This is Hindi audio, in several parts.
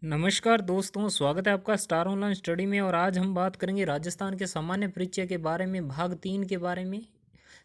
नमस्कार दोस्तों, स्वागत है आपका स्टार ऑनलाइन स्टडी में। और आज हम बात करेंगे राजस्थान के सामान्य परिचय के बारे में, भाग 3 के बारे में।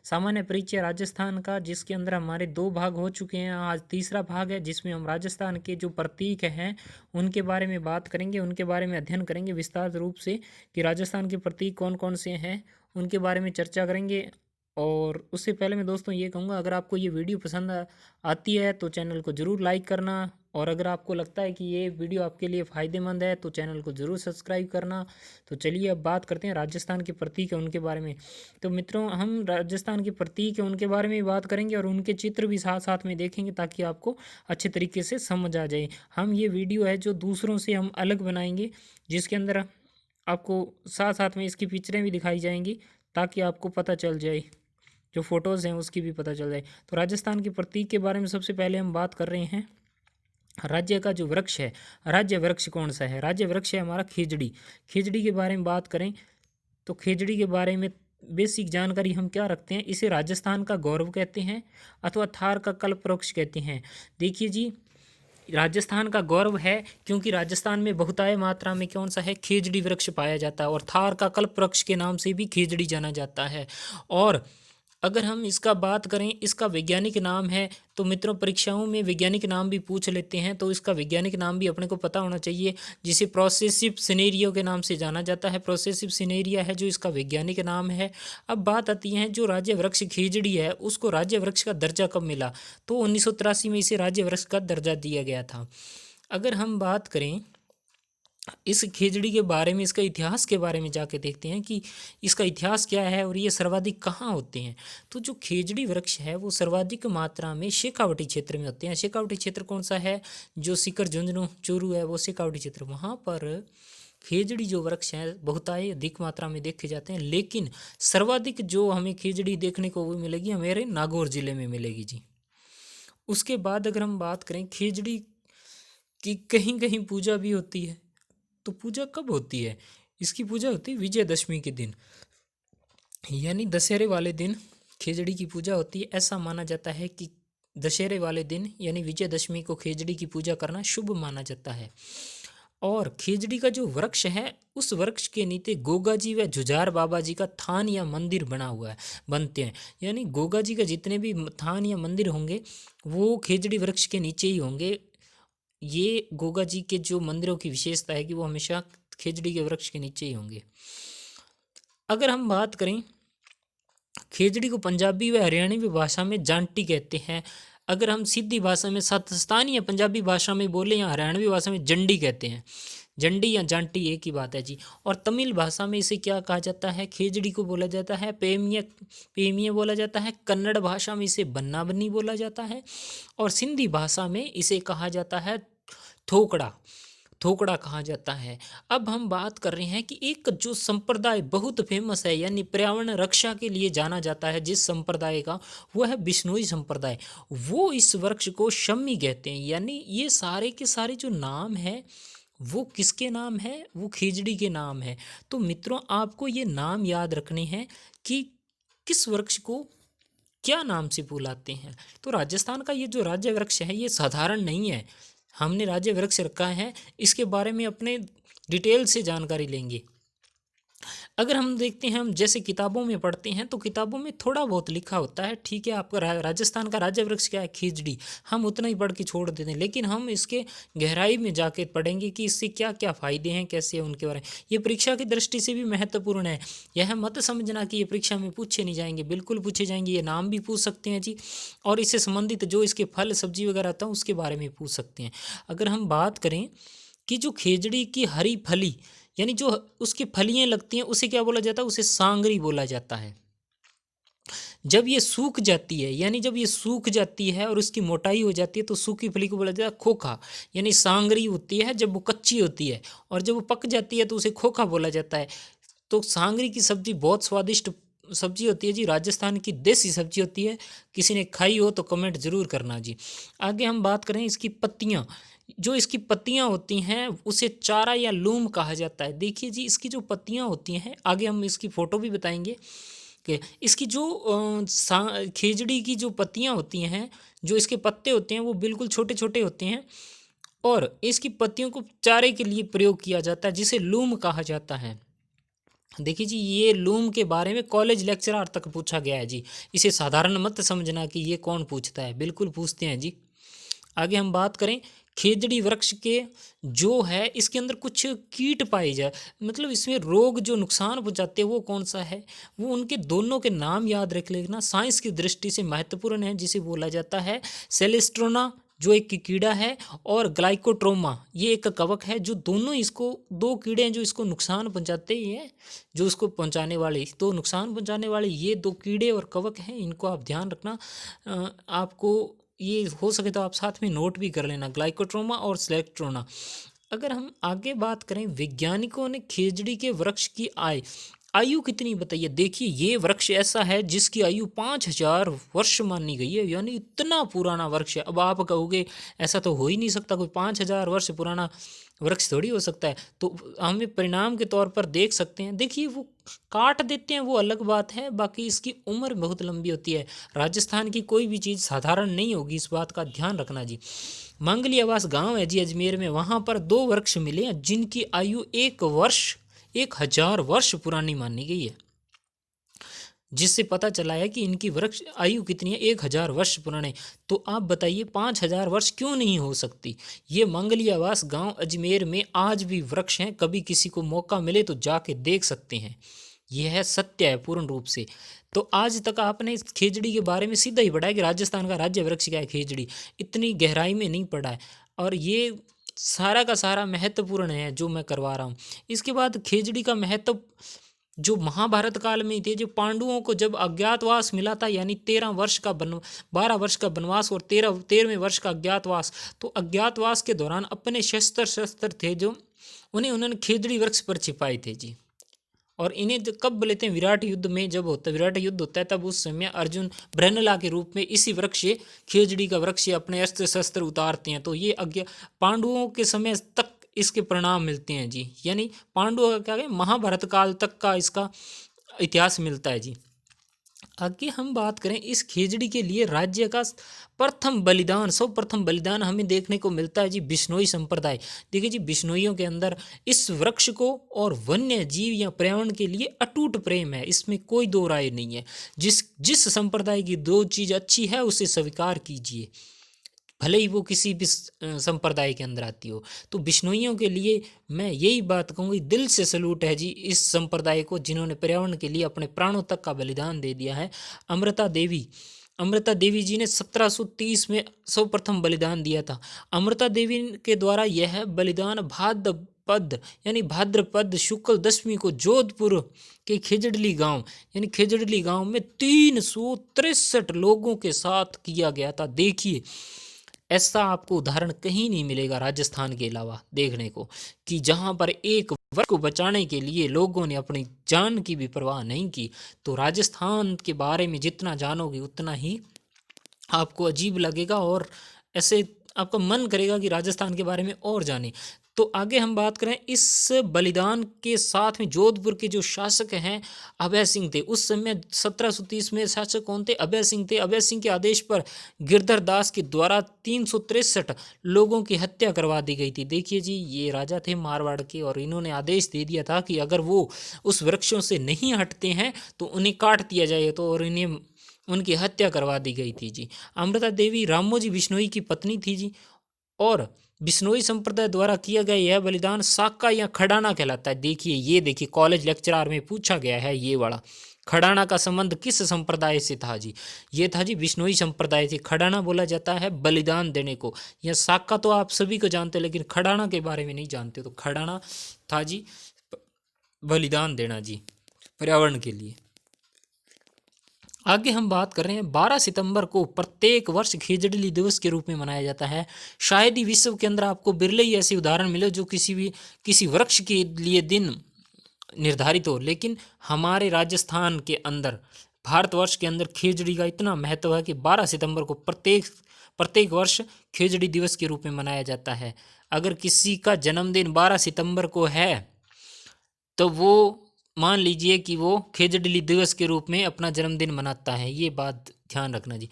सामान्य परिचय राजस्थान का, जिसके अंदर हमारे 2 भाग हो चुके हैं। आज तीसरा भाग है जिसमें हम राजस्थान के जो प्रतीक हैं उनके बारे में बात करेंगे, उनके बारे में अध्ययन करेंगे विस्तार रूप से कि राजस्थान के प्रतीक कौन कौन से हैं, उनके बारे में चर्चा करेंगे। और उससे पहले मैं दोस्तों ये कहूँगा, अगर आपको ये वीडियो पसंद आती है तो चैनल को ज़रूर लाइक करना, और अगर आपको लगता है कि ये वीडियो आपके लिए फ़ायदेमंद है तो चैनल को ज़रूर सब्सक्राइब करना। तो चलिए अब बात करते हैं राजस्थान के प्रतीक है उनके बारे में। तो मित्रों, हम राजस्थान के प्रतीक है उनके बारे में भी बात करेंगे और उनके चित्र भी साथ साथ में देखेंगे ताकि आपको अच्छे तरीके से समझ आ जाए। हम ये वीडियो है जो दूसरों से हम अलग बनाएंगे, जिसके अंदर आपको साथ साथ में इसकी पिक्चरें भी दिखाई जाएंगी ताकि आपको पता चल जाए, जो फ़ोटोज़ हैं उसकी भी पता चल जाए। तो राजस्थान के प्रतीक के बारे में सबसे पहले हम बात कर रहे हैं। राज्य का जो वृक्ष है, राज्य वृक्ष कौन सा है? राज्य वृक्ष है हमारा खेजड़ी। खेजड़ी के बारे में बात करें तो खेजड़ी के बारे में बेसिक जानकारी हम क्या रखते हैं, इसे राजस्थान का गौरव कहते हैं अथवा थार का कल्प वृक्ष कहते हैं। देखिए जी, राजस्थान का गौरव है क्योंकि राजस्थान में बहुतायत मात्रा में कौन सा है, खेजड़ी वृक्ष पाया जाता है, और थार का कल्प वृक्ष के नाम से भी खेजड़ी जाना जाता है। और अगर हम इसका बात करें, इसका वैज्ञानिक नाम है, तो मित्रों परीक्षाओं में वैज्ञानिक नाम भी पूछ लेते हैं, तो इसका वैज्ञानिक नाम भी अपने को पता होना चाहिए, जिसे प्रोसेसिव सिनेरियो के नाम से जाना जाता है। प्रोसेसिव सिनेरिया है जो इसका वैज्ञानिक नाम है। अब बात आती है, जो राज्य वृक्ष खेजड़ी है उसको राज्य वृक्ष का दर्जा कब मिला? तो 1983 में इसे राज्य वृक्ष का दर्जा दिया गया था। अगर हम बात करें इस खेजड़ी के बारे में, इसका इतिहास के बारे में जाके देखते हैं कि इसका इतिहास क्या है और ये सर्वाधिक कहाँ होते हैं। तो जो खेजड़ी वृक्ष है वो सर्वाधिक मात्रा में शेखावटी क्षेत्र में होते हैं। शेखावटी क्षेत्र कौन सा है? जो सीकर, झुंझुनू, चूरू है वो शेखावटी क्षेत्र, वहाँ पर खेजड़ी जो वृक्ष हैं बहुतायत अधिक मात्रा में देखे जाते हैं। लेकिन सर्वाधिक जो हमें खेजड़ी देखने को वो मिलेगी हमारे नागौर जिले में मिलेगी जी। उसके बाद अगर हम बात करें, खेजड़ी की कहीं कहीं पूजा भी होती है। तो पूजा कब होती है? इसकी पूजा होती है विजयदशमी के दिन, यानी दशहरे वाले दिन खेजड़ी की पूजा होती है। ऐसा माना जाता है कि दशहरे वाले दिन यानी विजयदशमी को खेजड़ी की पूजा करना शुभ माना जाता है। और खेजड़ी का जो वृक्ष है उस वृक्ष के नीचे गोगा जी व जुझार बाबा जी का थान या मंदिर बना हुआ है, बनते हैं। यानी गोगा जी का जितने भी थान या मंदिर होंगे वो खेजड़ी वृक्ष के नीचे ही होंगे। ये गोगा जी के जो मंदिरों की विशेषता है कि वो हमेशा खेजड़ी के वृक्ष के नीचे ही होंगे। अगर हम बात करें, खेजड़ी को पंजाबी व हरियाणवी भाषा में जांटी कहते हैं। अगर हम सीधी भाषा में स्थानीय या पंजाबी भाषा में बोले या हरियाणवी भाषा में जंडी कहते हैं। जंडी या जांटी एक ही बात है जी। और तमिल भाषा में इसे क्या कहा जाता है? खेजड़ी को बोला जाता है पेमिया, पेमिया बोला जाता है। कन्नड़ भाषा में इसे बन्ना बन्नी बोला जाता है। और सिंधी भाषा में इसे कहा जाता है थोकड़ा, थोकड़ा कहा जाता है। अब हम बात कर रहे हैं कि एक जो संप्रदाय बहुत फेमस है, यानी पर्यावरण रक्षा के लिए जाना जाता है जिस संप्रदाय का, वो है बिश्नोई संप्रदाय। वो इस वृक्ष को शम्मी कहते हैं। यानी ये सारे के सारे जो नाम है वो किसके नाम है? वो खेजड़ी के नाम है। तो मित्रों, आपको ये नाम याद रखने हैं कि किस वृक्ष को क्या नाम से बुलाते हैं। तो राजस्थान का ये जो राज्य वृक्ष है ये साधारण नहीं है। हमने राज्य वृक्ष रखा है, इसके बारे में अपने डिटेल से जानकारी लेंगे। अगर हम देखते हैं, हम जैसे किताबों में पढ़ते हैं तो किताबों में थोड़ा बहुत लिखा होता है, ठीक है, आपका राजस्थान का राज्य वृक्ष क्या है? खेजड़ी। हम उतना ही पढ़ के छोड़ देते हैं, लेकिन हम इसके गहराई में जाके पढ़ेंगे कि इससे क्या क्या फ़ायदे हैं, कैसे हैं उनके बारे में। ये परीक्षा की दृष्टि से भी महत्वपूर्ण है। यह मत समझना कि ये परीक्षा में पूछे नहीं जाएंगे, बिल्कुल पूछे जाएंगे। ये नाम भी पूछ सकते हैं जी, और इससे संबंधित जो इसके फल सब्जी वगैरह आता है उसके बारे में पूछ सकते हैं। अगर हम बात करें कि जो खेजड़ी की हरी फली, यानी जो उसकी फलियां लगती हैं उसे क्या बोला जाता है? उसे सांगरी बोला जाता है। जब ये सूख जाती है, यानी जब ये सूख जाती है और उसकी मोटाई हो जाती है तो सूखी फली को बोला जाता है खोखा, यानी सांगरी होती है जब वो कच्ची होती है, और जब वो पक जाती है तो उसे खोखा बोला जाता है। तो सांगरी की सब्जी बहुत स्वादिष्ट सब्जी होती है जी, राजस्थान की देसी सब्जी होती है। किसी ने खाई हो तो कमेंट जरूर करना जी। आगे हम बात करें इसकी पत्तियां, जो इसकी पत्तियां होती हैं उसे चारा या लूम कहा जाता है। देखिए जी, इसकी जो पत्तियां होती हैं, आगे हम इसकी फ़ोटो भी बताएंगे कि इसकी जो खेजड़ी की जो पत्तियां होती हैं, जो इसके पत्ते होते हैं वो बिल्कुल छोटे छोटे होते हैं, और इसकी पत्तियों को चारे के लिए प्रयोग किया जाता है जिसे लूम कहा जाता है। देखिए जी, ये लूम के बारे में कॉलेज लेक्चरर तक पूछा गया है जी। इसे साधारण मत समझना कि ये कौन पूछता है, बिल्कुल पूछते हैं जी। आगे हम बात करें खेजड़ी वृक्ष के, जो है इसके अंदर कुछ कीट पाए जाए, मतलब इसमें रोग जो नुकसान पहुंचाते हैं वो कौन सा है, वो उनके दोनों के नाम याद रख लेना, साइंस की दृष्टि से महत्वपूर्ण है, जिसे बोला जाता है सेलेस्ट्रोना जो एक कीड़ा है, और ग्लाइकोट्रोमा ये एक कवक है, जो दोनों इसको दो कीड़े हैं जो इसको नुकसान पहुंचाते ही हैं, जो इसको पहुंचाने वाले तो नुकसान पहुंचाने वाले ये दो कीड़े और कवक हैं, इनको आप ध्यान रखना। आपको ये हो सके तो आप साथ में नोट भी कर लेना, ग्लाइकोट्रोमा और सेलेक्ट्रोना। अगर हम आगे बात करें, वैज्ञानिकों ने खेजड़ी के वृक्ष की आयु कितनी बताइए। देखिए, ये वृक्ष ऐसा है जिसकी आयु 5000 वर्ष मानी गई है, यानी इतना पुराना वृक्ष है। अब आप कहोगे ऐसा तो हो ही नहीं सकता, कोई 5000 वर्ष पुराना वृक्ष थोड़ी हो सकता है। तो हमें परिणाम के तौर पर देख सकते हैं, देखिए वो काट देते हैं वो अलग बात है, बाकी इसकी उम्र बहुत लंबी होती है। राजस्थान की कोई भी चीज़ साधारण नहीं होगी, इस बात का ध्यान रखना जी। मंगली आवास गांव है जी अजमेर में, वहाँ पर दो वृक्ष मिले हैं जिनकी आयु 1000 वर्ष पुरानी मानी गई है, जिससे पता चला है कि इनकी वृक्ष आयु कितनी है, 1000 वर्ष पुराने। तो आप बताइए 5000 वर्ष क्यों नहीं हो सकती। ये मंगली आवास गांव अजमेर में आज भी वृक्ष हैं, कभी किसी को मौका मिले तो जाके देख सकते हैं, यह है सत्य है पूर्ण रूप से। तो आज तक आपने इस खेजड़ी के बारे में सीधा ही पढ़ा है कि राजस्थान का राज्य वृक्ष क्या है, खेजड़ी, इतनी गहराई में नहीं पढ़ा है। और ये सारा का सारा महत्वपूर्ण है जो मैं करवा रहा हूँ। इसके बाद खेजड़ी का महत्व जो महाभारत काल में ही थे, जो पांडवों को जब अज्ञातवास मिला था, यानी 12 वर्ष का वनवास और 13वें वर्ष का अज्ञातवास, तो अज्ञातवास के दौरान अपने शस्त्र थे जो उन्होंने खेजड़ी वृक्ष पर छिपाए थे जी। और इन्हें कब लेते हैं, विराट युद्ध में जब विराट युद्ध होता है तब उस समय अर्जुन ब्रहनला के रूप में इसी वृक्ष खेजड़ी का वृक्ष अपने अस्त्र शस्त्र उतारते हैं। तो ये पांडवों के समय तक इसके परिणाम मिलते हैं जी, यानी पांडवों का क्या है, महाभारत काल तक का इसका इतिहास मिलता है जी। आगे हम बात करें, इस खेजड़ी के लिए राज्य का सर्वप्रथम बलिदान हमें देखने को मिलता है जी बिश्नोई संप्रदाय। देखिए जी, बिश्नोइयों के अंदर इस वृक्ष को और वन्य जीव या पर्यावरण के लिए अटूट प्रेम है, इसमें कोई दो राय नहीं है। जिस संप्रदाय की दो चीज अच्छी है उसे स्वीकार कीजिए, भले ही वो किसी भी संप्रदाय के अंदर आती हो। तो बिश्नोइयों के लिए मैं यही बात कहूँगी, दिल से सलूट है जी इस संप्रदाय को, जिन्होंने पर्यावरण के लिए अपने प्राणों तक का बलिदान दे दिया है। अमृता देवी जी ने 1730 में सर्वप्रथम बलिदान दिया था। अमृता देवी के द्वारा यह बलिदान भाद्रपद यानी भाद्रपद शुक्ल दशमी को जोधपुर के खेजड़ली गांव में 363 लोगों के साथ किया गया था। देखिए, ऐसा आपको उदाहरण कहीं नहीं मिलेगा राजस्थान के अलावा देखने को, कि जहां पर एक वर्ग को बचाने के लिए लोगों ने अपनी जान की भी परवाह नहीं की। तो राजस्थान के बारे में जितना जानोगे उतना ही आपको अजीब लगेगा, और ऐसे आपका मन करेगा कि राजस्थान के बारे में और जाने। तो आगे हम बात करें, इस बलिदान के साथ में जोधपुर के जो शासक हैं अभय सिंह थे, उस समय 1730 में शासक कौन थे, अभय सिंह थे। अभय सिंह के आदेश पर गिरधर दास के द्वारा 363 लोगों की हत्या करवा दी गई थी। देखिए जी, ये राजा थे मारवाड़ के, और इन्होंने आदेश दे दिया था कि अगर वो उस वृक्षों से नहीं हटते हैं तो उन्हें काट दिया जाए, तो और इन्हें उनकी हत्या करवा दी गई थी जी। अमृता देवी रामोजी बिश्नोई की पत्नी थी जी, और बिश्नोई संप्रदाय द्वारा किया गया यह बलिदान साका या खड़ाना कहलाता है। देखिए कॉलेज लेक्चरर में पूछा गया है, ये वाला खड़ाना का संबंध किस संप्रदाय से था जी, ये था जी बिश्नोई संप्रदाय से। खड़ाना बोला जाता है बलिदान देने को, या साका तो आप सभी को जानते हैं लेकिन खड़ाना के बारे में नहीं जानते। तो खड़ाना था जी बलिदान देना जी पर्यावरण के लिए। आगे हम बात कर रहे हैं, 12 सितंबर को प्रत्येक वर्ष खेजड़ी दिवस के रूप में मनाया जाता है। शायद ही विश्व के अंदर आपको बिरले ही ऐसे उदाहरण मिले जो किसी वृक्ष के लिए दिन निर्धारित हो, लेकिन हमारे राजस्थान के अंदर, भारतवर्ष के अंदर खेजड़ी का इतना महत्व है कि 12 सितंबर को प्रत्येक वर्ष खेजड़ी दिवस के रूप में मनाया जाता है। अगर किसी का जन्मदिन 12 सितंबर को है तो वो मान लीजिए कि वो खेजड़ी दिवस के रूप में अपना जन्मदिन मनाता है, ये बात ध्यान रखना जी।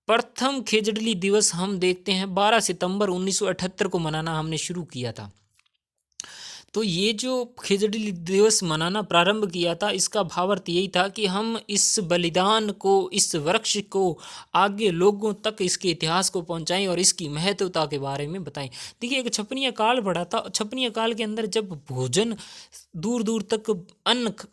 प्रथम खेजड़ली दिवस हम देखते हैं 12 सितंबर 1978 को मनाना हमने शुरू किया था। तो ये जो खिचड़ी दिवस मनाना प्रारंभ किया था, इसका भावार्थ यही था कि हम इस बलिदान को, इस वृक्ष को आगे लोगों तक इसके इतिहास को पहुंचाएं और इसकी महत्वता के बारे में बताएं। देखिए, एक छपनिया काल पड़ा था। छपनिया काल के अंदर जब भोजन दूर दूर तक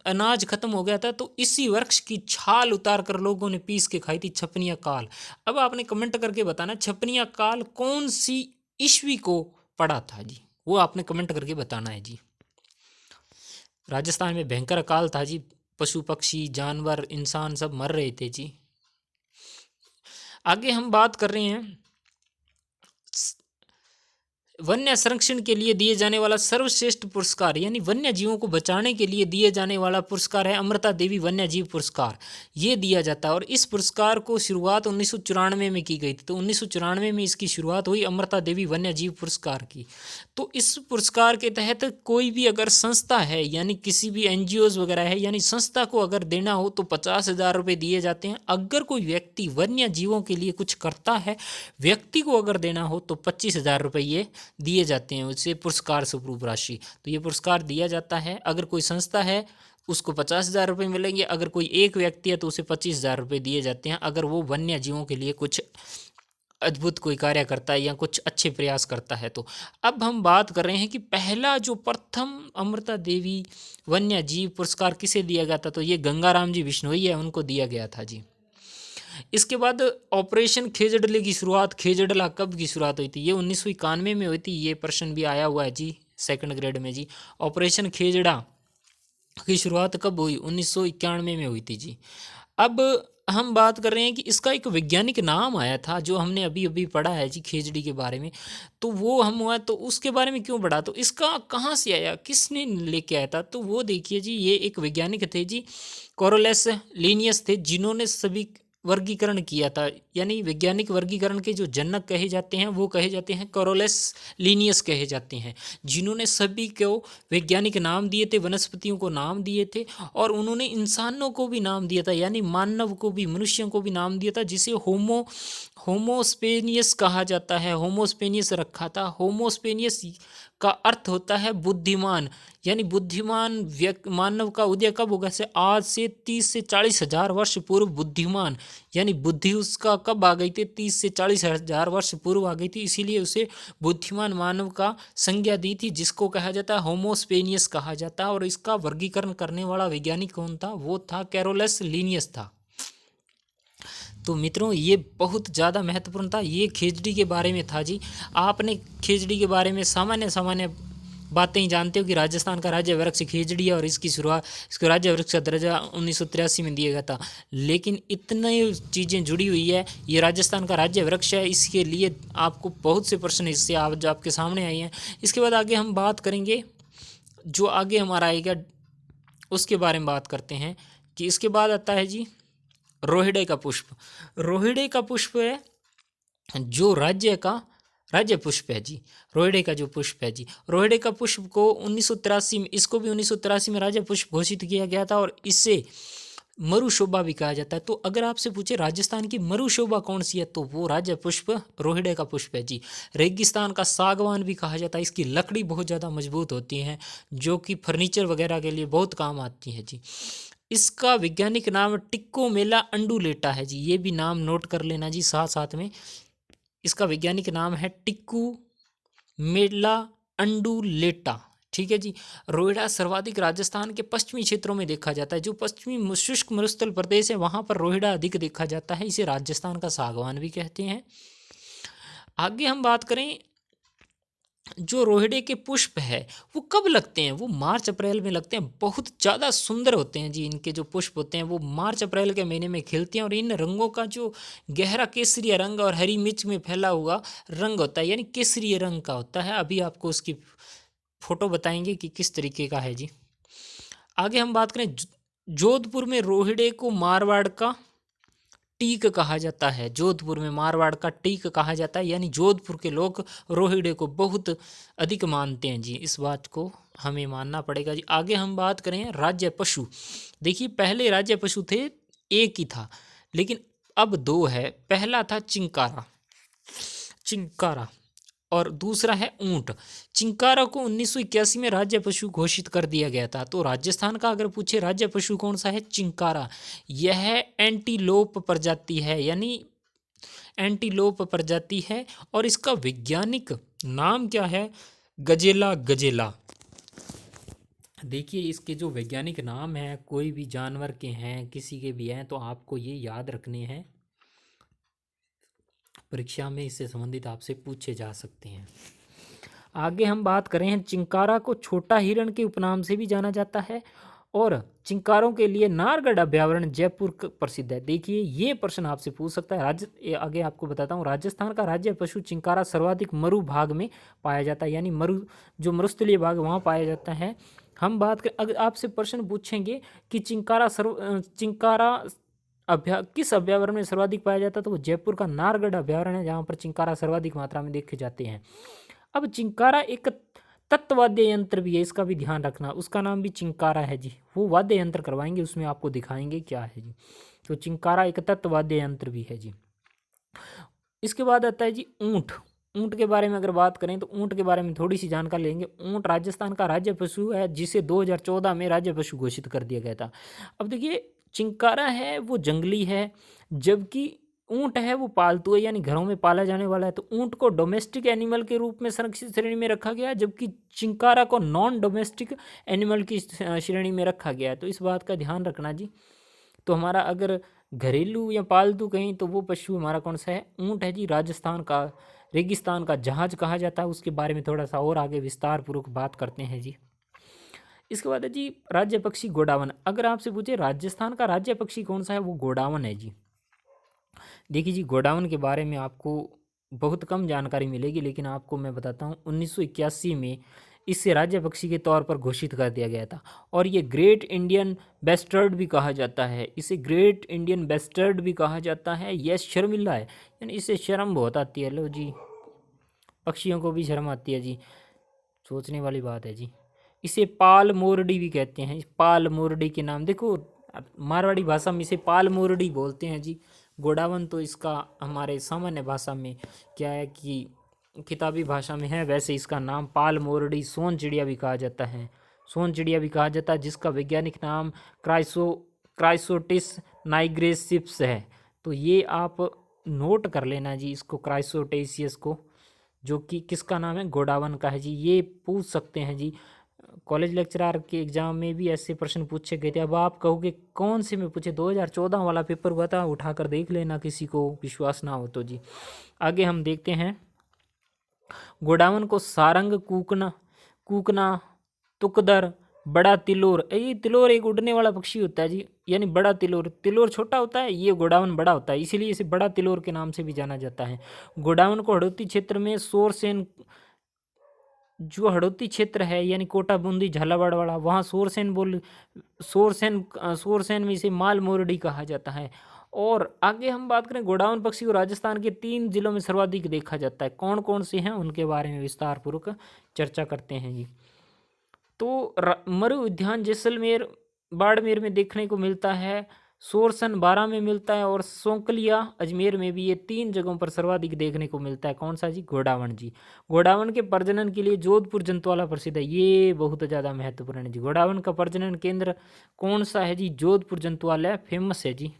अनाज खत्म हो गया था, तो इसी वृक्ष की छाल उतार कर लोगों ने पीस के खाई थी, छपनिया काल। अब आपने कमेंट करके बताना छपनिया काल कौन सी ईस्वी को पड़ा था जी, वो आपने कमेंट करके बताना है जी। राजस्थान में भयंकर अकाल था जी, पशु पक्षी जानवर इंसान सब मर रहे थे जी। आगे हम बात कर रहे हैं वन्य संरक्षण के लिए दिए जाने वाला सर्वश्रेष्ठ पुरस्कार, यानी वन्य जीवों को बचाने के लिए दिए जाने वाला पुरस्कार है अमृता देवी वन्य जीव पुरस्कार। ये दिया जाता है और इस पुरस्कार को शुरुआत 1994 में की गई थी। तो 1994 में इसकी शुरुआत हुई अमृता देवी वन्य जीव पुरस्कार की। तो इस पुरस्कार के तहत कोई भी अगर संस्था है, यानी किसी भी NGOs वगैरह है, यानी संस्था को अगर देना हो तो 50,000 रुपये दिए जाते हैं। अगर कोई व्यक्ति वन्य जीवों के लिए कुछ करता है, व्यक्ति को अगर देना हो तो 25,000 रुपये दिए जाते हैं, उसे पुरस्कार स्वरूप राशि। तो ये पुरस्कार दिया जाता है। अगर कोई संस्था है उसको 50,000 रुपये मिलेंगे, अगर कोई एक व्यक्ति है तो उसे 25,000 रुपये दिए जाते हैं, अगर वो वन्य जीवों के लिए कुछ अद्भुत कोई कार्य करता है या कुछ अच्छे प्रयास करता है। तो अब हम बात कर रहे हैं कि पहला जो प्रथम अमृता देवी वन्य जीव पुरस्कार किसे दिया गया था, तो ये गंगाराम जी बिश्नोई है, उनको दिया गया था जी। इसके बाद ऑपरेशन खेजड़ले की शुरुआत, खेजड़ला कब की शुरुआत हुई थी, ये 1991 में हुई थी। ये प्रश्न भी आया हुआ है जी सेकंड ग्रेड में जी। ऑपरेशन खेजड़ा की शुरुआत कब हुई, 1991 में हुई थी जी। अब हम बात कर रहे हैं कि इसका एक वैज्ञानिक नाम आया था, जो हमने अभी अभी पढ़ा है जी खेजड़ी के बारे में। तो वो हम हुआ, तो उसके बारे में क्यों पढ़ा, तो इसका कहाँ से आया, किसने लेके आया था, तो वो देखिए जी, ये एक वैज्ञानिक थे जी, कोरोलेस लीनियस थे, जिन्होंने सभी वर्गीकरण किया था। यानी वैज्ञानिक वर्गीकरण के जो जनक कहे जाते हैं वो कहे जाते हैं कोरोलेस लीनियस कहे जाते हैं, जिन्होंने सभी को वैज्ञानिक नाम दिए थे, वनस्पतियों को नाम दिए थे और उन्होंने इंसानों को भी नाम दिया था, यानी मानव को भी, मनुष्यों को भी नाम दिया था, जिसे होमोस्पेनियस कहा जाता है। होमोस्पेनियस रखा था। होमोस्पेनियस का अर्थ होता है बुद्धिमान, यानी बुद्धिमान मानव का उदय कब होगा, से आज से 30 से 40 हजार वर्ष पूर्व बुद्धिमान, यानी बुद्धि उसका कब आ गई थी, 30 से 40 हजार वर्ष पूर्व आ गई थी, इसीलिए उसे बुद्धिमान मानव का संज्ञा दी थी, जिसको कहा जाता है होमोस्पेनियस कहा जाता है। और इसका वर्गीकरण करने वाला वैज्ञानिक कौन था, वो था कैरोलस लीनियस था। तो मित्रों, ये बहुत ज़्यादा महत्वपूर्ण था। ये खेजड़ी के बारे में था जी। आपने खेजड़ी के बारे में सामान्य सामान्य बातें ही जानते हो कि राजस्थान का राज्य वृक्ष खेजड़ी है और इसकी शुरुआत, इसको राज्य वृक्ष का दर्जा 1983 में दिया गया था। लेकिन इतनी चीज़ें जुड़ी हुई है, ये राजस्थान का राज्य वृक्ष है, इसके लिए आपको बहुत से प्रश्न इससे आज आपके सामने आए हैं। इसके बाद आगे हम बात करेंगे, जो आगे हमारा आएगा उसके बारे में बात करते हैं कि इसके बाद आता है जी रोहिड़े का पुष्प। रोहिड़े का पुष्प है जो राज्य पुष्प है जी। रोहिड़े का जो पुष्प है जी, रोहिड़े का पुष्प को 1983 में, इसको भी 1983 में राज्य पुष्प घोषित किया गया था और इसे मरुशोभा भी कहा जाता है। तो अगर आपसे पूछे राजस्थान की मरुशोभा कौन सी है, तो वो राज्य पुष्प रोहिड़े का पुष्प है जी। रेगिस्तान का सागवान भी कहा जाता है। इसकी लकड़ी बहुत ज़्यादा मजबूत होती है, जो कि फर्नीचर वगैरह के लिए बहुत काम आती है जी। इसका वैज्ञानिक नाम टिक्कोमेला अंडुलेटा है जी। ये भी नाम नोट कर लेना जी साथ साथ में। इसका वैज्ञानिक नाम है टिक्कोमेला अंडुलेटा, ठीक है जी। रोहिड़ा सर्वाधिक राजस्थान के पश्चिमी क्षेत्रों में देखा जाता है। जो पश्चिमी शुष्क मरुस्थल प्रदेश है वहाँ पर रोहिड़ा अधिक देखा जाता है। इसे राजस्थान का सागवान भी कहते हैं। आगे हम बात करें, जो रोहिड़े के पुष्प है वो कब लगते हैं, वो मार्च अप्रैल में लगते हैं। बहुत ज़्यादा सुंदर होते हैं जी। इनके जो पुष्प होते हैं वो मार्च अप्रैल के महीने में खिलते हैं और इन रंगों का जो गहरा केसरिया रंग और हरी मिर्च में फैला हुआ रंग होता है, यानी केसरिया रंग का होता है। अभी आपको उसकी फोटो बताएंगे कि किस तरीके का है जी। आगे हम बात करें, जोधपुर में रोहिड़े को मारवाड़ का टीक कहा जाता है। जोधपुर में मारवाड़ का टीक कहा जाता है, यानी जोधपुर के लोग रोहिड़े को बहुत अधिक मानते हैं जी। इस बात को हमें मानना पड़ेगा जी। आगे हम बात करें राज्य पशु। देखिए, पहले राज्य पशु थे, एक ही था, लेकिन अब दो है, पहला था चिंकारा, चिंकारा, और दूसरा है ऊंट। चिंकारा को 1981 में राज्य पशु घोषित कर दिया गया था। तो राजस्थान का अगर पूछे राज्य पशु कौन सा है, चिंकारा। यह एंटीलोप प्रजाति है, यानी एंटीलोप प्रजाति है, और इसका वैज्ञानिक नाम क्या है, गजेला गजेला। देखिए इसके जो वैज्ञानिक नाम है, कोई भी जानवर के हैं, किसी के भी हैं, तो आपको ये याद रखने हैं, परीक्षा में इससे संबंधित आपसे पूछे जा सकते हैं। आगे हम बात करें हैं, चिंकारा को छोटा हिरण के उपनाम से भी जाना जाता है, और चिंकारों के लिए नारगढ़ अभ्यारण्य जयपुर प्रसिद्ध है। देखिए ये प्रश्न आपसे पूछ सकता है। आगे आपको बताता हूँ, राजस्थान का राज्य पशु चिंकारा सर्वाधिक मरु भाग में पाया जाता है, यानी मरु जो मरुस्थलीय भाग वहाँ पाया जाता है। हम बात कर, अगर आपसे प्रश्न पूछेंगे कि चिंकारा किस अभ्यारण्य में सर्वाधिक पाया जाता है, तो वो जयपुर का नारगढ़ अभ्यारण्य है, जहाँ पर चिंकारा सर्वाधिक मात्रा में देखे जाते हैं। अब चिंकारा एक तत्वाद्य यंत्र भी है, इसका भी ध्यान रखना, उसका नाम भी चिंकारा है जी। वो वाद्य यंत्र करवाएंगे, उसमें आपको दिखाएंगे क्या है जी। तो चिंकारा एक तत्वाद्य यंत्र भी है जी। इसके बाद आता है जी ऊंट। ऊंट के बारे में अगर बात करें तो ऊंट के बारे में थोड़ी सी जानकारी लेंगे। ऊंट राजस्थान का राज्य पशु है, जिसे 2014 में राज्य पशु घोषित कर दिया गया था। अब देखिए चिंकारा है वो जंगली है, जबकि ऊंट है वो पालतू है, यानी घरों में पाला जाने वाला है। तो ऊंट को डोमेस्टिक एनिमल के रूप में संरक्षित श्रेणी में रखा गया है, जबकि चिंकारा को नॉन डोमेस्टिक एनिमल की श्रेणी में रखा गया है। तो इस बात का ध्यान रखना जी। तो हमारा अगर घरेलू या पालतू कहीं, तो वो पशु हमारा कौन सा है, ऊंट है जी। राजस्थान का रेगिस्तान का जहाज कहा जाता है, उसके बारे में थोड़ा सा और आगे विस्तार पूर्वक बात करते हैं जी। इसके बाद है जी राज्य पक्षी गोडावन। अगर आपसे पूछे राजस्थान का राज्य पक्षी कौन सा है, वो गोडावन है जी। देखिए जी गोडावन के बारे में आपको बहुत कम जानकारी मिलेगी, लेकिन आपको मैं बताता हूँ 1981 में इसे राज्य पक्षी के तौर पर घोषित कर दिया गया था। और ये ग्रेट इंडियन बेस्टर्ड भी कहा जाता है, इसे ग्रेट इंडियन बेस्टर्ड भी कहा जाता है। यह शर्मिला है, यानी इसे शर्म बहुत आती है। लो जी, पक्षियों को भी शर्म आती है जी, सोचने वाली बात है जी। इसे पाल मोरडी भी कहते हैं। पाल मोरडी के नाम देखो, मारवाड़ी भाषा में इसे पाल मोरडी बोलते हैं जी। गोडावन तो इसका हमारे सामान्य भाषा में क्या है कि किताबी भाषा में है, वैसे इसका नाम पाल मोरडी सोन चिड़िया भी कहा जाता है, सोन चिड़िया भी कहा जाता है, जिसका वैज्ञानिक नाम क्राइसोटिस नाइग्रेसिप्स है। तो ये आप नोट कर लेना जी इसको, क्राइसोटेसियस को, जो कि किसका नाम है, गोडावन का है जी। ये पूछ सकते हैं जी, कॉलेज लेक्चरर के एग्जाम में भी ऐसे प्रश्न पूछे गए थे। अब आप कहोगे कौन से में पूछे, 2014 वाला पेपर हुआ था, उठाकर देख लेना, किसी को विश्वास ना हो तो जी। आगे हम देखते हैं, गोडावन को सारंग, कूकना कूकना तुकदर, बड़ा तिलोर, ये तिलोर एक उड़ने वाला पक्षी होता है जी, यानी बड़ा तिलोर। तिलोर छोटा होता है, ये गोडावन बड़ा होता है, इसीलिए इसे बड़ा तिलोर के नाम से भी जाना जाता है। गोडावन को हड़ौती क्षेत्र में सोरसेन, जो हड़ौती क्षेत्र है यानी कोटा बूंदी झालावाड़ वाला, वहाँ सोरसेन में इसे माल मोरडी कहा जाता है। और आगे हम बात करें, गोडावन पक्षी को राजस्थान के 3 जिलों में सर्वाधिक देखा जाता है। कौन कौन से हैं उनके बारे में विस्तार पूर्वक चर्चा करते हैं जी। तो मरु उद्यान जैसलमेर बाड़मेर में देखने को मिलता है, सोरसन बारा में मिलता है, और सोंकलिया अजमेर में भी। ये 3 जगहों पर सर्वाधिक देखने को मिलता है। कौन सा जी, गोडावन जी। गोडावन के प्रजनन के लिए जोधपुर जंतुवाला प्रसिद्ध है, ये बहुत ज़्यादा महत्वपूर्ण है जी। गोडावन का प्रजनन केंद्र कौन सा है जी, जोधपुर जंतुवाला फेमस है जी।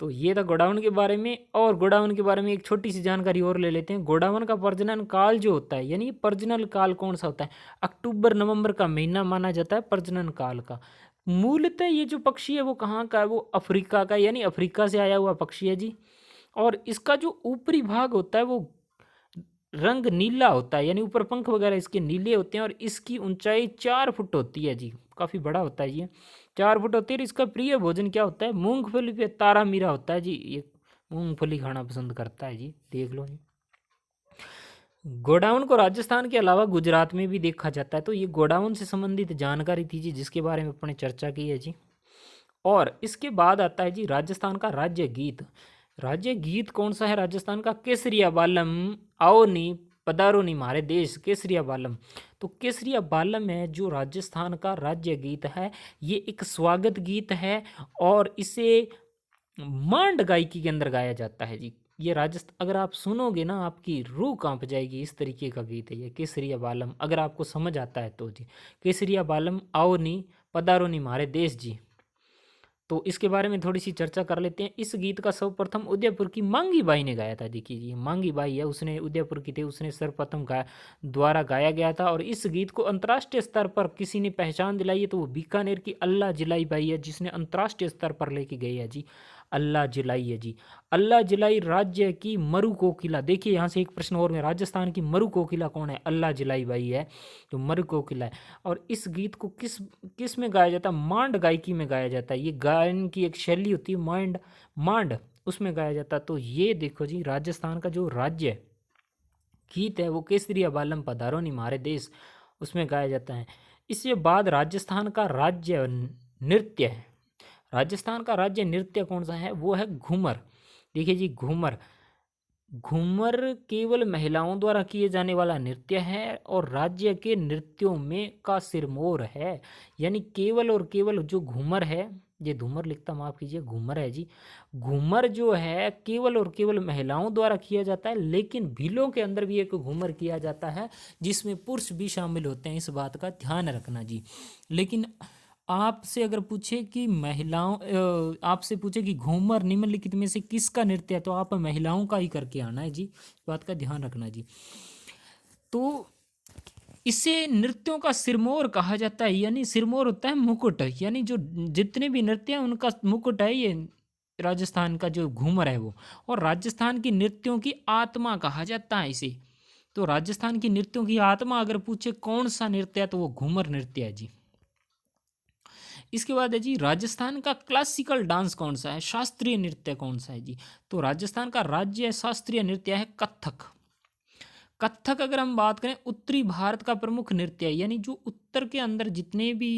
तो ये था गोडावन के बारे में। और गोडावन के बारे में एक छोटी सी जानकारी और ले लेते हैं। गोडावन का प्रजनन काल जो होता है, यानी प्रजनन काल कौन सा होता है, अक्टूबर नवंबर का महीना माना जाता है प्रजनन काल का। मूलतः ये जो पक्षी है वो कहाँ का है, वो अफ्रीका का, यानी अफ्रीका से आया हुआ पक्षी है जी। और इसका जो ऊपरी भाग होता है वो रंग नीला होता है, यानी ऊपर पंख वगैरह इसके नीले होते हैं, और इसकी ऊंचाई 4 फुट होती है जी, काफ़ी बड़ा होता है ये, 4 फुट होती है। इसका प्रिय भोजन क्या होता है, मूंगफली पे तारा मीरा होता है जी, ये मूंगफली खाना पसंद करता है जी, देख लो जी। गोडाउन को राजस्थान के अलावा गुजरात में भी देखा जाता है। तो ये गोडाउन से संबंधित जानकारी थी जी, जिसके बारे में अपने चर्चा की है जी। और इसके बाद आता है जी राजस्थान का राज्य गीत। राज्य गीत कौन सा है राजस्थान का, केसरिया बालम आओ नी पधारो नी मारे देश, केसरिया बालम। तो केसरिया बालम है जो राजस्थान का राज्य गीत है, ये एक स्वागत गीत है, और इसे मांड गायकी के अंदर गाया जाता है जी। ये राजस्थान, अगर आप सुनोगे ना आपकी रूह कांप जाएगी, इस तरीके का गीत है ये केसरिया बालम। अगर आपको समझ आता है तो जी, केसरिया बालम आओ नी पधारो नी मारे देश जी। तो इसके बारे में थोड़ी सी चर्चा कर लेते हैं। इस गीत का सर्वप्रथम उदयपुर की मांगी बाई ने गाया था। देखिए जी, मांगी बाई है, उसने उदयपुर की थी, उसने सर्वप्रथम द्वारा गाया गया था। और इस गीत को अंतर्राष्ट्रीय स्तर पर किसी ने पहचान दिलाई है तो वो बीकानेर की अल्लाह जिलाई बाई है, जिसने अंतर्राष्ट्रीय स्तर पर लेके गई है जी। अल्लाह जिलाई है जी। अल्लाह जिलाई राज्य की मरु कोकिला। देखिए यहाँ से एक प्रश्न और में, राजस्थान की मरु कोकिला कौन है? अल्लाह जिलाई बाई है, तो मरु कोकिला है। और इस गीत को किस किस में गाया जाता है? मांड गायकी में गाया जाता है। ये गायन की एक शैली होती है, मांड, उसमें गाया जाता है। तो ये देखो जी, राजस्थान का जो राज्य गीत है वो केसरिया बालम पधारो नी मारे देश, उसमें गाया जाता है। इसके बाद राजस्थान का राज्य नृत्य है। राजस्थान का राज्य नृत्य कौन सा है? वो है घूमर। देखिए जी, घूमर, घूमर केवल महिलाओं द्वारा किए जाने वाला नृत्य है और राज्य के नृत्यों में का सिरमौर है। यानी केवल और केवल जो घूमर है, ये धूमर लिखता, माफ कीजिए, घूमर है जी। घूमर जो है केवल और केवल महिलाओं द्वारा किया जाता है, लेकिन भीलों के अंदर भी एक घूमर किया जाता है जिसमें पुरुष भी शामिल होते हैं। इस बात का ध्यान रखना जी। लेकिन आपसे अगर पूछे कि आपसे पूछे कि घूमर निम्नलिखित में से किसका नृत्य है, तो आप महिलाओं का ही करके आना है जी। इस बात का ध्यान रखना जी। तो इसे नृत्यों का सिरमौर कहा जाता है। यानी सिरमौर होता है मुकुट, यानी जो जितने भी नृत्य हैं उनका मुकुट है ये राजस्थान का जो घूमर है वो। और राजस्थान की नृत्यों की आत्मा कहा जाता है इसे। तो राजस्थान की नृत्यों की आत्मा अगर पूछे कौन सा नृत्य है, तो वो घूमर नृत्य है जी। इसके बाद है जी, राजस्थान का क्लासिकल डांस कौन सा है? शास्त्रीय नृत्य कौन सा है जी? तो राजस्थान का राज्य शास्त्रीय नृत्य है कथक। कथक अगर हम बात करें, उत्तरी भारत का प्रमुख नृत्य है। यानी जो उत्तर के अंदर जितने भी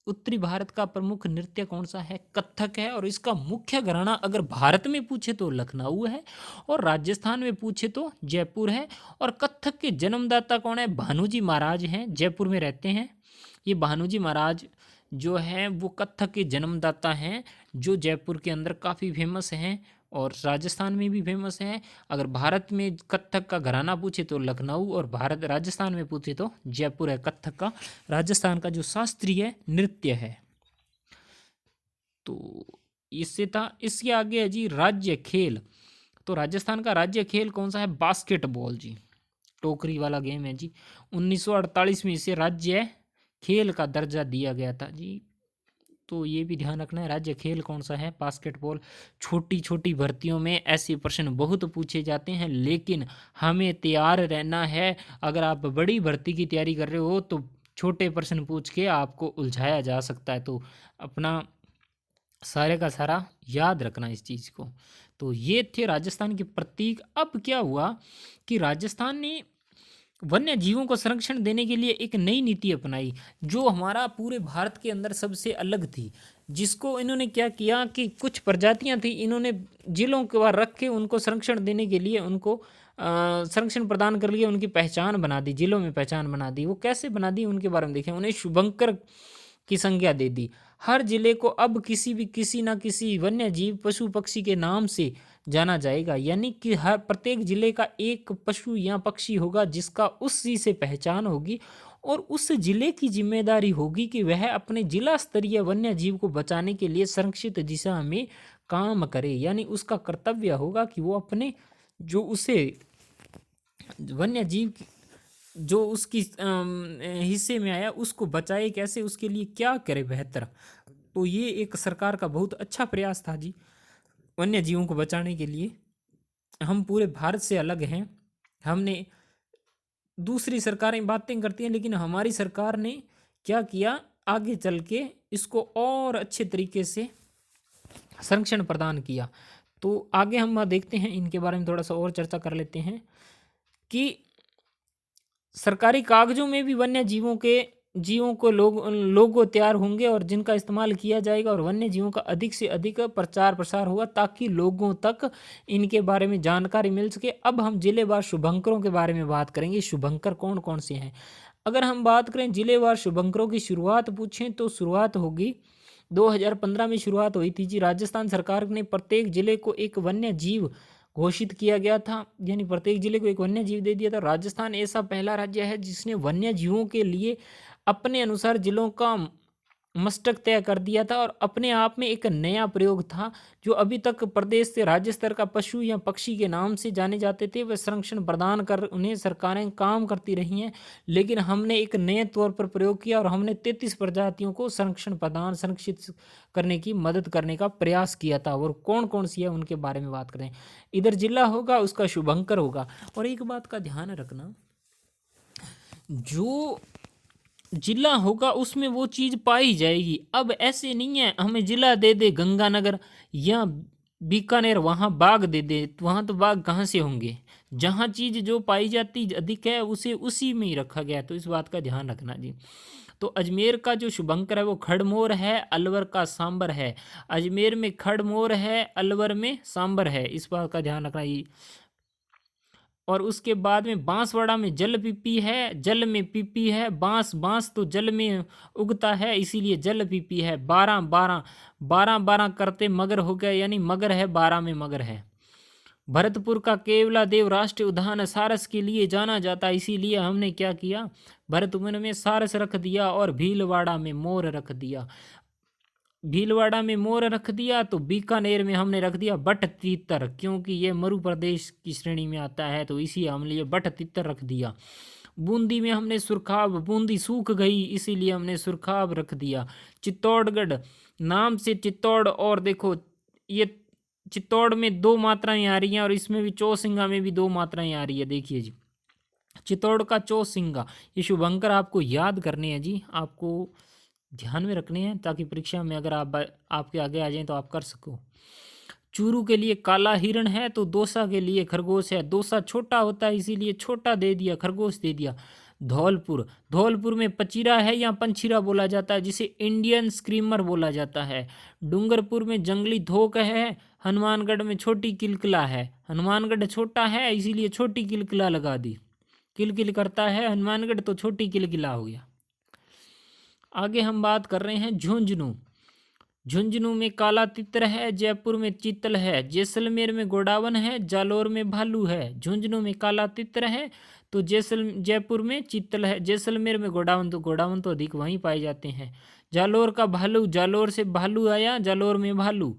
उत्तरी भारत का प्रमुख नृत्य कौन सा है? कथक है। और इसका मुख्य घराना अगर भारत में पूछे तो लखनऊ है, और राजस्थान में पूछे तो जयपुर है। और कथक के जन्मदाता कौन है? भानुजी महाराज हैं, जयपुर में रहते हैं। ये भानुजी महाराज जो हैं वो कथक के जन्मदाता हैं, जो जयपुर के अंदर काफ़ी फेमस हैं और राजस्थान में भी फेमस हैं। अगर भारत में कथक का घराना पूछे तो लखनऊ, और राजस्थान में पूछे तो जयपुर है कथक का, राजस्थान का जो शास्त्रीय नृत्य है। तो इससे था। इसके आगे है जी राज्य खेल। तो राजस्थान का राज्य खेल कौन सा है? बास्केटबॉल जी, टोकरी वाला गेम है जी। 1948 में इसे राज्य खेल का दर्जा दिया गया था जी। तो ये भी ध्यान रखना है, राज्य खेल कौन सा है? बास्केटबॉल। छोटी छोटी भर्तियों में ऐसे प्रश्न बहुत पूछे जाते हैं, लेकिन हमें तैयार रहना है। अगर आप बड़ी भर्ती की तैयारी कर रहे हो तो छोटे प्रश्न पूछ के आपको उलझाया जा सकता है। तो अपना सारे का सारा याद रखना इस चीज़ को। तो ये थे राजस्थान के प्रतीक। अब क्या हुआ कि राजस्थान ने वन्य जीवों को संरक्षण देने के लिए एक नई नीति अपनाई, जो हमारा पूरे भारत के अंदर सबसे अलग थी। जिसको इन्होंने क्या किया कि कुछ प्रजातियां थी, इन्होंने जिलों के बाहर रख के उनको संरक्षण देने के लिए, उनको संरक्षण प्रदान कर लिया, उनकी पहचान बना दी, जिलों में पहचान बना दी। वो कैसे बना दी उनके बारे में देखें। उन्हें शुभंकर की संज्ञा दे दी। हर जिले को अब किसी ना किसी वन्य जीव पशु पक्षी के नाम से जाना जाएगा। यानी कि हर प्रत्येक जिले का एक पशु या पक्षी होगा जिसका उसी से पहचान होगी, और उस जिले की जिम्मेदारी होगी कि वह अपने जिला स्तरीय वन्य जीव को बचाने के लिए संरक्षित दिशा में काम करे। यानी उसका कर्तव्य होगा कि वो अपने जो उसे वन्य जीव जो उसकी हिस्से में आया उसको बचाए, कैसे, उसके लिए क्या करे बेहतर। तो ये एक सरकार का बहुत अच्छा प्रयास था जी, वन्य जीवों को बचाने के लिए। हम पूरे भारत से अलग हैं। हमने दूसरी सरकारें बातें करती हैं, लेकिन हमारी सरकार ने क्या किया, आगे चल के इसको और अच्छे तरीके से संरक्षण प्रदान किया। तो आगे हम देखते हैं, इनके बारे में थोड़ा सा और चर्चा कर लेते हैं कि सरकारी कागजों में भी वन्य जीवों को लोगो तैयार होंगे और जिनका इस्तेमाल किया जाएगा, और वन्य जीवों का अधिक से अधिक प्रचार प्रसार होगा ताकि लोगों तक इनके बारे में जानकारी मिल सके। अब हम जिलेवार शुभंकरों के बारे में बात करेंगे। शुभंकर कौन कौन से हैं? अगर हम बात करें जिलेवार शुभंकरों की शुरुआत पूछें तो शुरुआत होगी 2015 में शुरुआत हुई थी जी। राजस्थान सरकार ने प्रत्येक जिले को एक वन्य जीव घोषित किया गया था, यानी प्रत्येक जिले को एक वन्य जीव दे दिया था। राजस्थान ऐसा पहला राज्य है जिसने वन्य जीवों के लिए अपने अनुसार जिलों का मस्टक तय कर दिया था, और अपने आप में एक नया प्रयोग था। जो अभी तक प्रदेश से राज्य स्तर का पशु या पक्षी के नाम से जाने जाते थे, वह संरक्षण प्रदान कर उन्हें सरकारें काम करती रही हैं, लेकिन हमने एक नए तौर पर प्रयोग किया और हमने 33 प्रजातियों को संरक्षण प्रदान संरक्षित करने की मदद करने का प्रयास किया था। और कौन कौन सी है उनके बारे में बात करें। इधर जिला होगा उसका शुभंकर होगा। और एक बात का ध्यान रखना, जो जिला होगा उसमें वो चीज़ पाई जाएगी। अब ऐसे नहीं है हमें जिला दे दे गंगानगर या बीकानेर, वहाँ बाघ दे दे, वहाँ तो बाघ कहाँ से होंगे। जहाँ चीज़ जो पाई जाती अधिक है उसे उसी में ही रखा गया है, तो इस बात का ध्यान रखना जी। तो अजमेर का जो शुभंकर है वो खड़मोर है, अलवर का सांबर है। अजमेर में खड़मोर है, अलवर में सांबर है, इस बात का ध्यान रखना ये। और उसके बाद में बांसवाड़ा में जल पीपी है, जल में पीपी है। बांस बांस तो जल में उगता है, इसीलिए जल पीपी है। 12 12 12 12 करते मगर हो गए, यानी मगर है 12 में मगर है। भरतपुर का केवला देव राष्ट्रीय उद्यान सारस के लिए जाना जाता है, इसीलिए हमने क्या किया, भरतपुर में सारस रख दिया और भीलवाड़ा में मोर रख दिया। भीलवाड़ा में मोर रख दिया तो बीकानेर में हमने रख दिया बट तीतर, क्योंकि ये मरु प्रदेश की श्रेणी में आता है, तो इसी हमने ये बट तीतर रख दिया। बूंदी में हमने सुरखाब, बूंदी सूख गई इसीलिए हमने सुरखाब रख दिया। चित्तौड़गढ़ नाम से चित्तौड़, और देखो ये चित्तौड़ में 2 मात्राएं आ रही हैं और इसमें भी चौसिंगा में भी 2 मात्राएं आ रही है। देखिए जी, चित्तौड़ का चौसिंगा, ये शुभंकर आपको याद करने हैं जी, आपको ध्यान में रखने हैं, ताकि परीक्षा में अगर आपके आगे आ जाएं तो आप कर सको। चूरू के लिए काला हिरण है, तो दौसा के लिए खरगोश है। दौसा छोटा होता है इसीलिए छोटा दे दिया, खरगोश दे दिया। धौलपुर, धौलपुर में पचीरा है या पंछीरा बोला जाता है, जिसे इंडियन स्क्रीमर बोला जाता है। डूंगरपुर में जंगली धोक है। हनुमानगढ़ में छोटी किलकिला है। हनुमानगढ़ छोटा है इसीलिए छोटी किलकिला लगा दी, किलकिल करता है हनुमानगढ़, तो छोटी किलकिला हो गया। आगे हम बात कर रहे हैं झुंझुनू। झुंझुनू में काला तितर है, जयपुर में चीतल है, जैसलमेर में गोडावन है, जालोर में भालू है। झुंझुनू में काला तितर है तो जयपुर में चीतल है, जैसलमेर में गोडावन, तो गोडावन तो अधिक वहीं पाए जाते हैं। जालोर का भालू, जालोर से भालू आया, जालोर में भालू।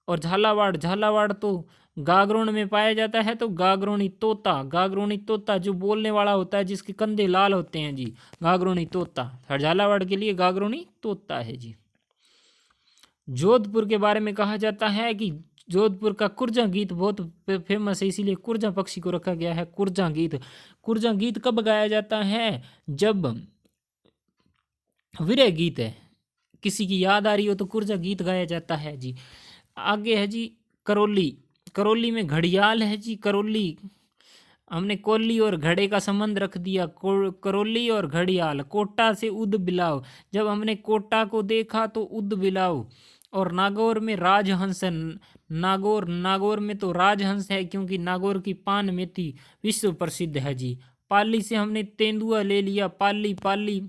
और झालावाड़, झालावाड़ तो गागरोन में पाया जाता है, तो गागरोनी तोता, गागरोनी तोता जो बोलने वाला होता है जिसके कंधे लाल होते हैं जी, गागरोनी तोता। झालावाड़ के लिए गागरोनी तोता है जी। जोधपुर के बारे में कहा जाता है कि जोधपुर का कुर्जा गीत बहुत फेमस है, इसीलिए कुर्जा पक्षी को रखा गया है कुर्जा गीत। कुर्जा गीत कब गाया जाता है, जब विरह गीत है, किसी की याद आ रही हो तो कुर्जा गीत गाया जाता है जी। आगे है जी करौली, करौली में घड़ियाल है जी। करौली हमने कोल्ली और घड़े का संबंध रख दिया, करौली और घड़ियाल। कोटा से उद बिलाव, जब हमने कोटा को देखा तो उद बिलाव। और नागौर में राजहंस है। नागौर, नागौर में तो राजहंस है क्योंकि नागौर की पान मेथी विश्व प्रसिद्ध है जी। पाली से हमने तेंदुआ ले लिया, पाली, पाली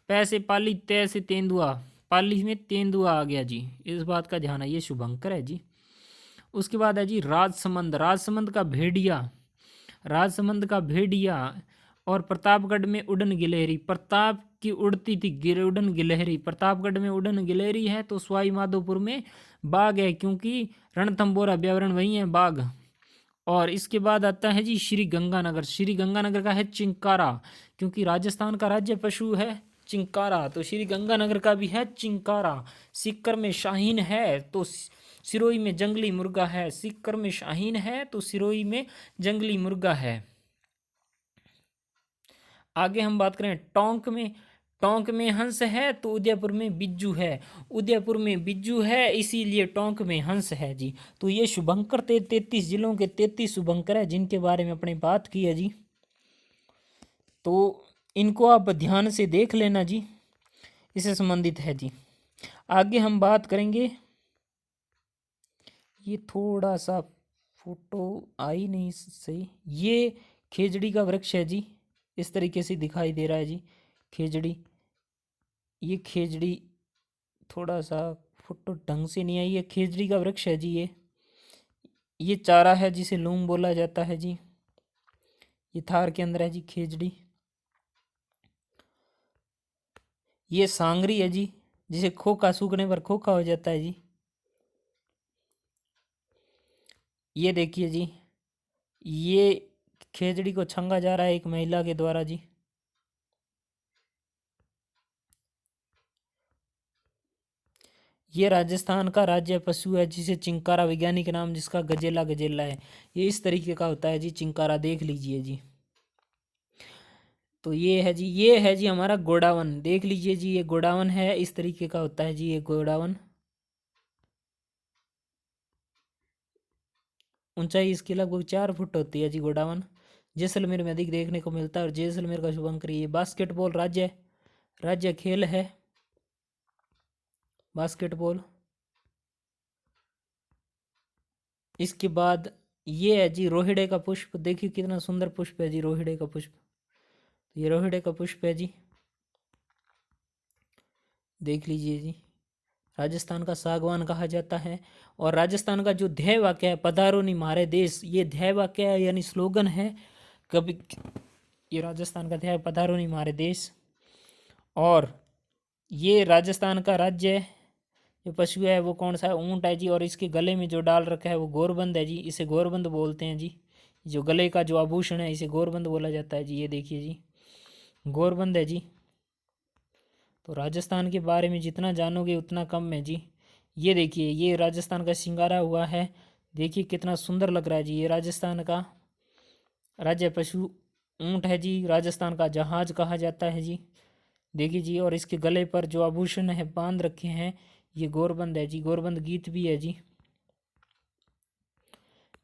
पैसे पाली, तय से तेंदुआ, पाली में तेंदुआ आ गया जी, इस बात का ध्यान है, ये शुभंकर है जी। उसके बाद है जी राजसमंद, राजसमंद का भेड़िया, राजसमंद का भेड़िया। और प्रतापगढ़ में उड़न गिलहरी, प्रताप की उड़ती थी उड़न गिलहरी, प्रतापगढ़ में उड़न गिलहरी है। तो सवाई माधोपुर में बाघ है क्योंकि रणथंबोरा अभ्यारण्य वही है बाघ। और इसके बाद आता है जी श्री गंगानगर, श्री गंगानगर का है चिंकारा, क्योंकि राजस्थान का राज्य पशु है चिंकारा, तो श्री गंगानगर का भी है चिंकारा। सीकर में शाहीन है तो सिरोही में जंगली मुर्गा है, सीकर में शाहीन है तो सिरोही में जंगली मुर्गा है। आगे हम बात करें टोंक में, टोंक में हंस है तो उदयपुर में बिज्जू है, उदयपुर में बिज्जू है इसीलिए टोंक में हंस है जी। तो ये शुभंकर 33 जिलों के 33 शुभंकर है जिनके बारे में अपने बात की है जी, तो इनको आप ध्यान से देख लेना जी, इससे संबंधित है जी। आगे हम बात करेंगे, ये थोड़ा सा फोटो आई नहीं सही, ये खेजड़ी का वृक्ष है जी, इस तरीके से दिखाई दे रहा है जी खेजड़ी। ये खेजड़ी थोड़ा सा फोटो ढंग से नहीं आई है। खेजड़ी का वृक्ष है जी ये चारा है जिसे लूम बोला जाता है जी। ये थार के अंदर है जी खेजड़ी। ये सांगरी है जी, जिसे खोखा सूखने पर खोखा हो जाता है जी। ये देखिए जी, ये खेजड़ी को छंगा जा रहा है एक महिला के द्वारा जी। ये राजस्थान का राज्य पशु है जिसे चिंकारा, वैज्ञानिक नाम जिसका गजेला गजेला है। ये इस तरीके का होता है जी चिंकारा, देख लीजिए जी। तो ये है जी, ये है जी हमारा गोडावन, देख लीजिए जी, ये गोडावन है, इस तरीके का होता है जी ये गोडावन। ऊंचाई इसकी लगभग 4 फुट होती है जी गोडावन। जैसलमेर में अधिक देखने को मिलता है और जैसलमेर का शुभंकरी ये बास्केटबॉल राज्य खेल है बास्केटबॉल। इसके बाद ये है जी रोहिड़े का पुष्प, देखिए कितना सुंदर पुष्प है जी रोहिड़े का पुष्प। ये रोहिड़े का पुष्प है जी, देख लीजिए जी। राजस्थान का सागवान कहा जाता है। और राजस्थान का जो ध्येय वाक्य है, पधारो नी मारे देश, ये ध्येय वाक्य है यानी स्लोगन है कभी। ये राजस्थान का ध्येय पधारो नी मारे देश। और ये राजस्थान का राज्य जो पशु है वो कौन सा है, ऊंट है जी। और इसके गले में जो डाल रखा है वो गोरबंद है जी, इसे गोरबंद बोलते हैं जी। जो गले का जो आभूषण है इसे गोरबंद बोला जाता है जी। ये देखिए जी गोरबंद है जी। तो राजस्थान के बारे में जितना जानोगे उतना कम है जी। ये देखिए ये राजस्थान का सिंगारा हुआ है, देखिए कितना सुंदर लग रहा है जी। ये राजस्थान का राज्य पशु ऊंट है जी, राजस्थान का जहाज कहा जाता है जी, देखिए जी। और इसके गले पर जो आभूषण है बांध रखे हैं ये गोरबंद है जी, गोरबंद गीत भी है जी।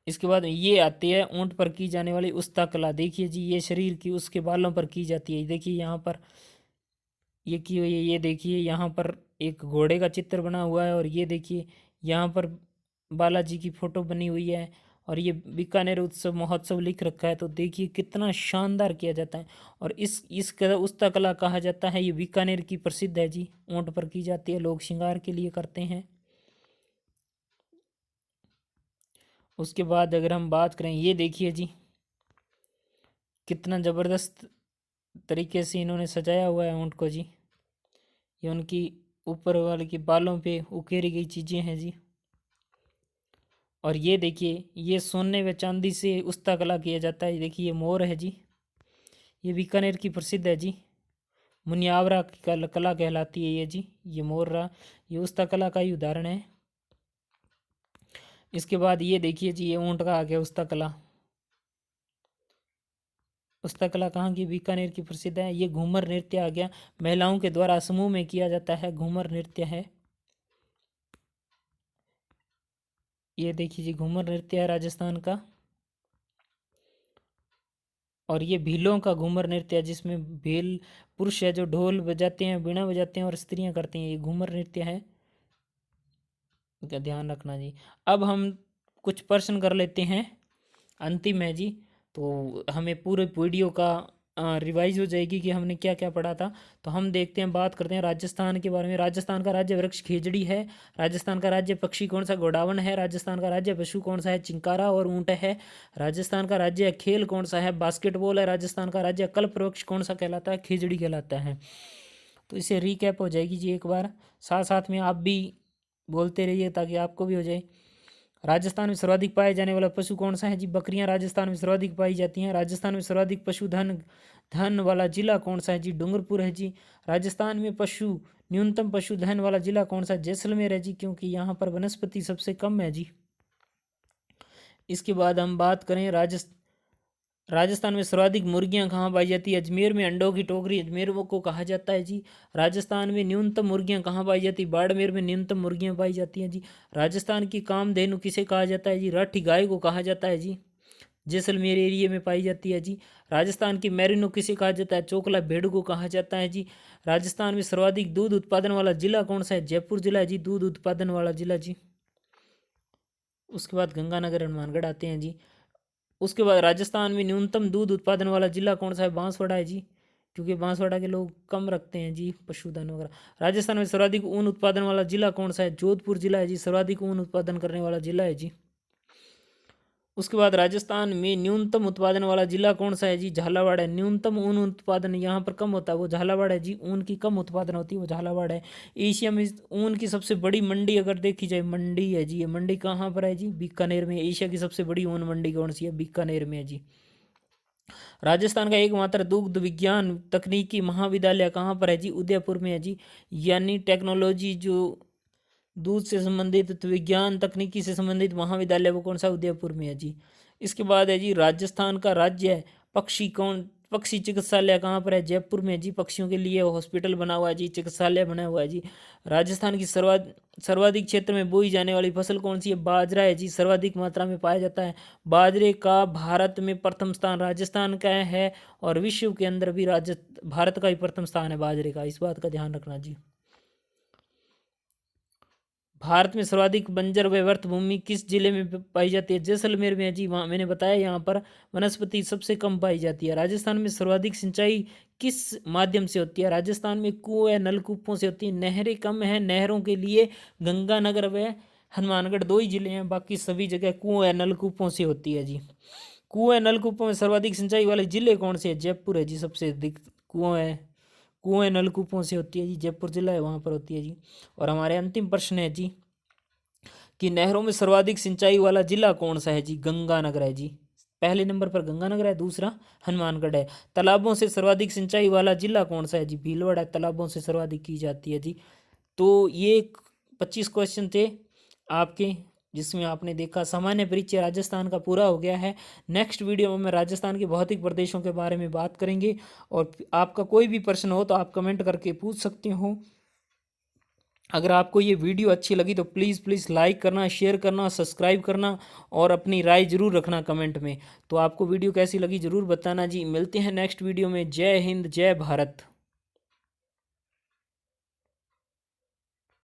इसके बाद ये आती है ऊंट पर की जाने वाली उस्ता कला, देखिए जी ये शरीर की उसके बालों पर की जाती है। देखिए यहाँ पर ये की हुई है, ये देखिए यहाँ पर एक घोड़े का चित्र बना हुआ है। और ये देखिए यहाँ पर बालाजी की फोटो बनी हुई है। और ये बीकानेर उत्सव महोत्सव लिख रखा है, तो देखिए कितना शानदार किया जाता है। और इस उस्ता कला कहा जाता है, ये बीकानेर की प्रसिद्ध है जी, ऊंट पर की जाती है, लोग श्रृंगार के लिए करते हैं। उसके बाद अगर हम बात करें, ये देखिए जी कितना ज़बरदस्त तरीके से इन्होंने सजाया हुआ है ऊँट को जी। ये उनकी ऊपर वाले के बालों पे उकेरी गई चीज़ें हैं जी। और ये देखिए ये सोने व चांदी से उस्ता कला किया जाता है। देखिए ये मोर है जी, ये बीकानेर की प्रसिद्ध है जी, मुनियावरा की कला कहलाती है ये जी। ये मोर रहा, ये उस्ता कला का ही उदाहरण है। इसके बाद ये देखिए जी ये ऊँट का आ गया उस्ता कला। उस्ता कला कहाँ की, बीकानेर की प्रसिद्ध है। ये घूमर नृत्य आ गया, महिलाओं के द्वारा समूह में किया जाता है, घूमर नृत्य है। ये देखिए जी घूमर नृत्य है राजस्थान का। और ये भीलों का घूमर नृत्य है, जिसमें भील पुरुष है जो ढोल बजाते हैं, बीना बजाते हैं, और स्त्रियां करती हैं, ये घूमर नृत्य है, इनका ध्यान रखना जी। अब हम कुछ प्रश्न कर लेते हैं, अंतिम है जी। तो हमें पूरे वीडियो का रिवाइज हो जाएगी कि हमने क्या क्या पढ़ा था। तो हम देखते हैं, बात करते हैं राजस्थान के बारे में। राजस्थान का राज्य वृक्ष खेजड़ी है। राजस्थान का राज्य पक्षी कौन सा, गोडावन है। राजस्थान का राज्य पशु कौन सा है, चिंकारा और ऊँट है। राजस्थान का राज्य खेल कौन सा है, बास्केटबॉल है। राजस्थान का राज्य कल्प वृक्ष कौन सा कहलाता है, खेजड़ी कहलाता है। तो इसे रिकैप हो जाएगी जी एक बार, साथ साथ में आप भी बोलते रहिए ताकि आपको भी हो जाए। राजस्थान में सर्वाधिक पाए जाने वाला पशु कौन सा है जी, बकरियां राजस्थान में सर्वाधिक पाई जाती हैं। राजस्थान में सर्वाधिक पशुधन धन वाला जिला कौन सा है जी, डूंगरपुर है जी। राजस्थान में न्यूनतम पशुधन वाला जिला कौन सा है, जैसलमेर है जी, क्योंकि यहाँ पर वनस्पति सबसे कम है जी। इसके बाद हम बात करें राजस्थान में सर्वाधिक मुर्गियां कहाँ पाई जाती है, अजमेर में अंडों की टोकरी अजमेर को कहा जाता है जी। राजस्थान में न्यूनतम मुर्गियां कहाँ पाई जाती है, बाड़मेर में न्यूनतम मुर्गियां पाई जाती हैं जी। राजस्थान की कामधेनु किसे कहा जाता है जी, राठी गाय को कहा जाता है जी, जैसलमेर एरिया में पाई जाती है जी। राजस्थान की मैरिनो किसे कहा जाता है, चोकला भेड़ को कहा जाता है जी। राजस्थान में सर्वाधिक दूध उत्पादन वाला जिला कौन सा है, जयपुर जिला है जी, दूध उत्पादन वाला जिला जी। उसके बाद गंगानगर हनुमानगढ़ आते हैं जी। उसके बाद राजस्थान में न्यूनतम दूध उत्पादन वाला जिला कौन सा है, बांसवाड़ा है जी। क्योंकि बांसवाड़ा के लोग कम रखते हैं जी पशुधन वगैरह। राजस्थान में सर्वाधिक ऊन उत्पादन वाला जिला कौन सा है? जोधपुर जिला है जी सर्वाधिक ऊन उत्पादन करने वाला जिला है जी। उसके बाद राजस्थान में न्यूनतम उत्पादन वाला जिला कौन सा है जी? झालावाड़ है। न्यूनतम ऊन उत्पादन यहाँ पर कम होता है वो झालावाड़ है जी। ऊन की कम उत्पादन होती है वो झालावाड़ है। एशिया में ऊन की सबसे बड़ी मंडी अगर देखी जाए, मंडी है जी, ये मंडी कहाँ पर है जी? बीकानेर में। एशिया की सबसे बड़ी ऊन मंडी कौन सी है? बीकानेर में है जी। राजस्थान का एकमात्र दुग्ध विज्ञान तकनीकी महाविद्यालय कहाँ पर है जी? उदयपुर में है जी। यानी टेक्नोलॉजी जो दूध से संबंधित विज्ञान तकनीकी से संबंधित महाविद्यालय वो कौन सा? उदयपुर में है जी। इसके बाद है जी राजस्थान का राज्य है पक्षी चिकित्सालय कहाँ पर है? जयपुर में है जी। पक्षियों के लिए हॉस्पिटल बना हुआ है जी, चिकित्सालय बना हुआ है जी। राजस्थान की सर्वाधिक क्षेत्र में बोई जाने वाली फसल कौन सी है? बाजरा है जी, सर्वाधिक मात्रा में पाया जाता है। बाजरे का भारत में प्रथम स्थान राजस्थान का है और विश्व के अंदर भी भारत का ही प्रथम स्थान है बाजरे का, इस बात का ध्यान रखना जी। भारत में सर्वाधिक बंजर व व्यर्थ भूमि किस जिले में पाई जाती है? जैसलमेर में है जी। वहाँ मैंने बताया यहाँ पर वनस्पति सबसे कम पाई जाती है। राजस्थान में सर्वाधिक सिंचाई किस माध्यम से होती है? राजस्थान में कुएं नलकूपों से होती है। नहरें कम हैं, नहरों के लिए गंगानगर व हनुमानगढ़ 2 ही जिले हैं, बाकी सभी जगह कुएं नलकूपों से होती है जी। कुएं नलकूपों में सर्वाधिक सिंचाई वाले जिले कौन से हैं? जयपुर है जी, सबसे अधिक कुएं नलकूपों से होती है जी, जयपुर जिला है वहाँ पर होती है जी। और हमारे अंतिम प्रश्न है जी कि नहरों में सर्वाधिक सिंचाई वाला जिला कौन सा है जी? गंगानगर है जी। पहले नंबर पर गंगानगर है, दूसरा हनुमानगढ़ है। तालाबों से सर्वाधिक सिंचाई वाला जिला कौन सा है जी? भीलवाड़ा है, तालाबों से सर्वाधिक की जाती है जी। तो ये 25 क्वेश्चन थे आपके, जिसमें आपने देखा सामान्य परिचय राजस्थान का पूरा हो गया है। नेक्स्ट वीडियो में राजस्थान के भौतिक प्रदेशों के बारे में बात करेंगे और आपका कोई भी प्रश्न हो तो आप कमेंट करके पूछ सकते हो। अगर आपको ये वीडियो अच्छी लगी तो प्लीज़ लाइक करना, शेयर करना, सब्सक्राइब करना और अपनी राय ज़रूर रखना कमेंट में। तो आपको वीडियो कैसी लगी ज़रूर बताना जी। मिलते हैं नेक्स्ट वीडियो में। जय हिंद, जय भारत।